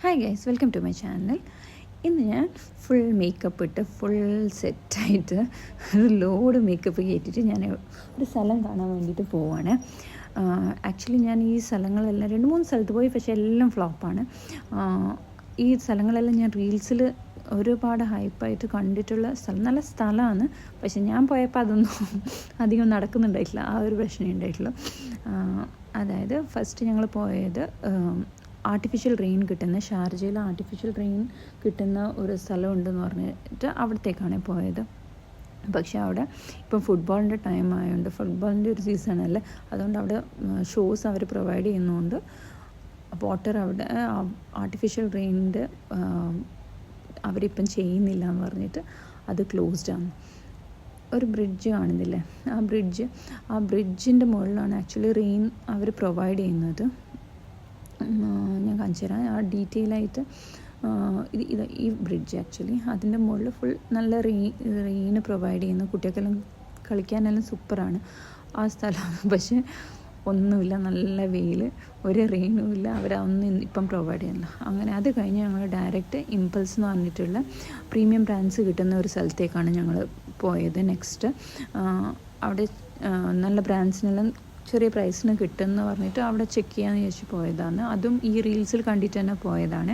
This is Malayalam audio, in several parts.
Hi guys, welcome to my channel. ഇന്ന് ഞാൻ ഫുൾ മേക്കപ്പ് ഇട്ട് ഫുൾ സെറ്റായിട്ട് ഒരു ലോഡ് മേക്കപ്പ് കയറ്റിയിട്ട് ഞാൻ ഒരു സ്ഥലം കാണാൻ വേണ്ടിയിട്ട് പോവാണ്. ആക്ച്വലി ഞാൻ ഈ സ്ഥലങ്ങളെല്ലാം 2-3 സ്ഥലത്ത് പോയി, പക്ഷേ എല്ലാം ഫ്ലോപ്പാണ്. ഈ സ്ഥലങ്ങളെല്ലാം ഞാൻ റീൽസിൽ ഒരുപാട് ഹൈപ്പായിട്ട് കണ്ടിട്ടുള്ള സ്ഥലം, നല്ല സ്ഥലമാണ്. പക്ഷെ ഞാൻ പോയപ്പോൾ അതൊന്നും അധികം നടക്കുന്നുണ്ടായിട്ടില്ല, ആ ഒരു പ്രശ്നം ഉണ്ടായിട്ടുള്ളൂ. അതായത് ഫസ്റ്റ് ഞങ്ങൾ പോയത് ആർട്ടിഫിഷ്യൽ റെയിൻ കിട്ടുന്ന, ഷാർജയിൽ ആർട്ടിഫിഷ്യൽ റെയിൻ കിട്ടുന്ന ഒരു സ്ഥലമുണ്ടെന്ന് പറഞ്ഞിട്ട് അവിടത്തേക്കാണ് പോയത്. പക്ഷേ അവിടെ ഇപ്പം ഫുട്ബോളിൻ്റെ ടൈം ആയതുകൊണ്ട്, ഫുട്ബോളിൻ്റെ ഒരു സീസണല്ലേ, അതുകൊണ്ട് അവിടെ ഷോസ് അവർ പ്രൊവൈഡ് ചെയ്യുന്നതുകൊണ്ട് വാട്ടർ അവിടെ ആർട്ടിഫിഷ്യൽ റെയിനിൻ്റെ അവരിപ്പം ചെയ്യുന്നില്ല എന്ന് പറഞ്ഞിട്ട് അത് ക്ലോസ്ഡാണ്. ഒരു ബ്രിഡ്ജ് കാണുന്നില്ലേ, ആ ബ്രിഡ്ജിൻ്റെ മുകളിലാണ് ആക്ച്വലി റെയിൻ അവർ പ്രൊവൈഡ് ചെയ്യുന്നത്. ഞാൻ കാണിച്ചു തരാം ആ ഡീറ്റെയിൽ ആയിട്ട്. ഇത് ഈ ബ്രിഡ്ജ് ആക്ച്വലി അതിൻ്റെ മുകളിൽ ഫുൾ നല്ല റെയിന് പ്രൊവൈഡ് ചെയ്യുന്നു. കുട്ടികൾക്കെല്ലാം കളിക്കാനെല്ലാം സൂപ്പറാണ് ആ സ്ഥലം. പക്ഷേ ഒന്നുമില്ല, നല്ല വെയിൽ, ഒരു റെയിനും ഇല്ല, അവരൊന്നും ഇപ്പം പ്രൊവൈഡ് ചെയ്യുന്നില്ല. അങ്ങനെ അത് കഴിഞ്ഞ് ഞങ്ങൾ ഡയറക്റ്റ് ഇമ്പൾസ് എന്ന് പറഞ്ഞിട്ടുള്ള പ്രീമിയം ബ്രാൻഡ്സ് കിട്ടുന്ന ഒരു സ്ഥലത്തേക്കാണ് ഞങ്ങൾ പോയത്. നെക്സ്റ്റ് അവിടെ നല്ല ബ്രാൻഡ്സിനെല്ലാം ചെറിയ പ്രൈസിന് കിട്ടുമെന്ന് പറഞ്ഞിട്ട് അവിടെ ചെക്ക് ചെയ്യാമെന്ന് ചോദിച്ച് പോയതാണ്. അതും ഈ റീൽസിൽ കണ്ടിട്ട് തന്നെ പോയതാണ്.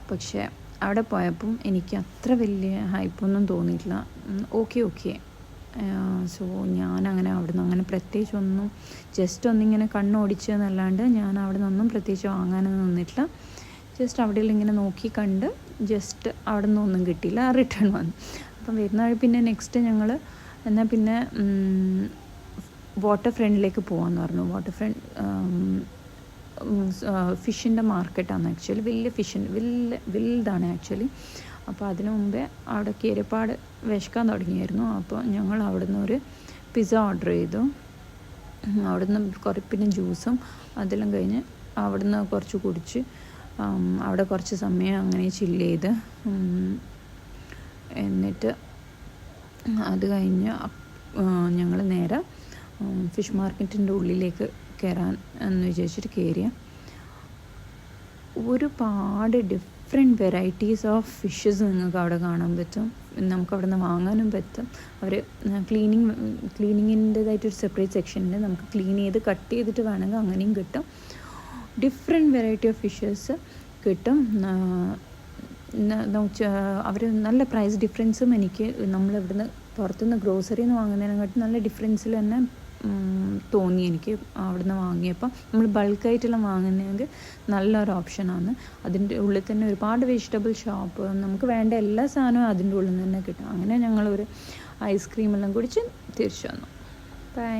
പക്ഷേ അവിടെ പോയപ്പം എനിക്ക് അത്ര വലിയ ഹൈപ്പൊന്നും തോന്നിയിട്ടില്ല. ഓക്കെ. സോ ഞാനങ്ങനെ അവിടെ നിന്ന് അങ്ങനെ പ്രത്യേകിച്ചൊന്നും, ജസ്റ്റ് ഒന്നിങ്ങനെ കണ്ണോടിച്ചെന്നല്ലാണ്ട് ഞാൻ അവിടെ നിന്നൊന്നും പ്രത്യേകിച്ച് വാങ്ങാനൊന്നും നിന്നിട്ടില്ല. ജസ്റ്റ് അവിടെ ഇങ്ങനെ നോക്കി കണ്ട് ജസ്റ്റ് അവിടെ നിന്നൊന്നും കിട്ടിയില്ല, റിട്ടേൺ വന്നു. അപ്പം വരുന്ന വഴി പിന്നെ നെക്സ്റ്റ് ഞങ്ങൾ എന്നാൽ പിന്നെ വാട്ടർ ഫ്രണ്ടിലേക്ക് പോകാമെന്ന് പറഞ്ഞു. വാട്ടർ ഫ്രണ്ട് ഫിഷിൻ്റെ മാർക്കറ്റാണ് ആക്ച്വലി, വലുതാണ് ആക്ച്വലി. അപ്പോൾ അതിനു മുമ്പേ അവിടെ കയറിയപ്പാട് വിശക്കാൻ തുടങ്ങിയായിരുന്നു. അപ്പോൾ ഞങ്ങൾ അവിടെ നിന്ന് ഒരു പിസ്സ ഓർഡർ ചെയ്തു. അവിടെ നിന്ന് പിന്നെ ജ്യൂസും അതെല്ലാം കഴിഞ്ഞ് അവിടെ നിന്ന് കുറച്ച് കുടിച്ച് അവിടെ കുറച്ച് സമയം അങ്ങനെ ചില്ല് ചെയ്ത്, എന്നിട്ട് അത് കഴിഞ്ഞ് ഞങ്ങൾ നേരെ ഫിഷ് മാർക്കറ്റിൻ്റെ ഉള്ളിലേക്ക് കയറാൻ എന്ന് വിചാരിച്ചിട്ട് കയറിയ ഒരുപാട് ഡിഫറെൻറ്റ് വെറൈറ്റീസ് ഓഫ് ഫിഷസ് നിങ്ങൾക്ക് അവിടെ കാണാൻ പറ്റും. നമുക്ക് അവിടെ നിന്ന് വാങ്ങാനും പറ്റും. അവർ ക്ലീനിങ്ങിൻ്റെതായിട്ടൊരു സെപ്പറേറ്റ് സെക്ഷനിൽ നമുക്ക് ക്ലീൻ ചെയ്ത് കട്ട് ചെയ്തിട്ട് വേണമെങ്കിൽ അങ്ങനെയും കിട്ടും. ഡിഫറെൻറ്റ് വെറൈറ്റി ഓഫ് ഫിഷസ് കിട്ടും. അവർ നല്ല പ്രൈസ് ഡിഫറൻസും എനിക്ക് നമ്മളിവിടുന്ന് പുറത്തുനിന്ന് ഗ്രോസറിയിൽ നിന്ന് വാങ്ങുന്നതിനെക്കാട്ടും നല്ല ഡിഫറൻസിൽ തന്നെ തോന്നി എനിക്ക് അവിടുന്ന് വാങ്ങിയപ്പോൾ. നമ്മൾ ബൾക്കായിട്ടെല്ലാം വാങ്ങുന്നതെങ്കിൽ നല്ലൊരു ഓപ്ഷനാണ്. അതിൻ്റെ ഉള്ളിൽ തന്നെ ഒരുപാട് വെജിറ്റബിൾ ഷോപ്പ്, നമുക്ക് വേണ്ട എല്ലാ സാധനവും അതിൻ്റെ ഉള്ളിൽ നിന്ന് തന്നെ കിട്ടും. അങ്ങനെ ഞങ്ങളൊരു ഐസ്ക്രീമെല്ലാം കുടിച്ച് തിരിച്ചു വന്നു. ബൈ.